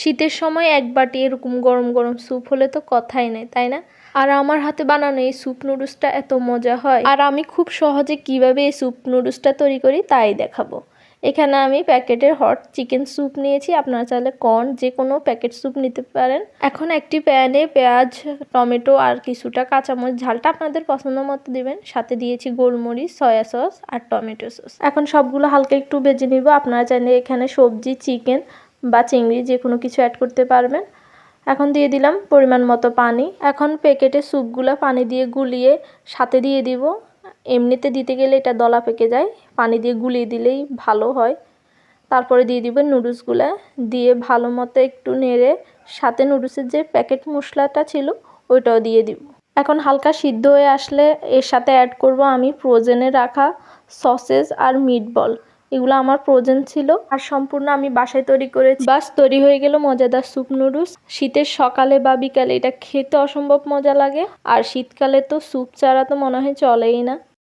শীতের সময় এক বাটি এরকম গরম গরম স্যুপ হলে তো কথাই নেই, তাই না? আর আমার হাতে বানানো এই স্যুপ নুডলসটা এত মজা হয়। আর আমি খুব সহজে কিভাবে এই স্যুপ নুডলসটা তৈরি করি তাই দেখাবো। এখানে আমি প্যাকেটের হট চিকেন স্যুপ নিয়েছি, আপনারা চাইলে কর্ন যে কোনো প্যাকেট স্যুপ নিতে পারেন। এখন একটি প্যানে পেঁয়াজ, টমেটো আর কিছুটা কাঁচামরিচ, ঝালটা আপনাদের পছন্দ মতো দিবেন। সাথে দিয়েছি গোলমরিচ, সয়া সস আর টমেটো সস। এখন সবগুলো হালকা একটু ভেজে নিব। আপনারা চাইলে এখানে সবজি, চিকেন বা চিংড়ি যে কোনো কিছু অ্যাড করতে পারবেন। এখন দিয়ে দিলাম পরিমাণ মতো পানি। এখন প্যাকেটের স্যুপগুলো পানি দিয়ে গুলিয়ে সাথে দিয়ে দিব। এমনিতে দিতে গেলে এটা দলা পেকে যায়, পানি দিয়ে গুলিয়ে দিলেই ভালো হয়। তারপরে দিয়ে দিব নুডলসগুলো, দিয়ে ভালো মতো একটু নেড়ে সাথে নুডলসের যে প্যাকেট মশলাটা ছিল ওইটাও দিয়ে দিব। এখন হালকা সিদ্ধ হয়ে আসলে এর সাথে অ্যাড করব আমি ফ্রোজেনে রাখা সসেস আর মিটবল। এগুলো আমার ফ্রোজেন ছিল আর সম্পূর্ণ আমি বাসায় তৈরি করেছি। বাস তৈরি হয়ে গেল মজাদার স্যুপ নুডলস। শীতের সকালে বা বিকালে এটা খেতে অসম্ভব মজা লাগে। আর শীতকালে তো স্যুপ ছাড়া তো মনে হয় চলেই না।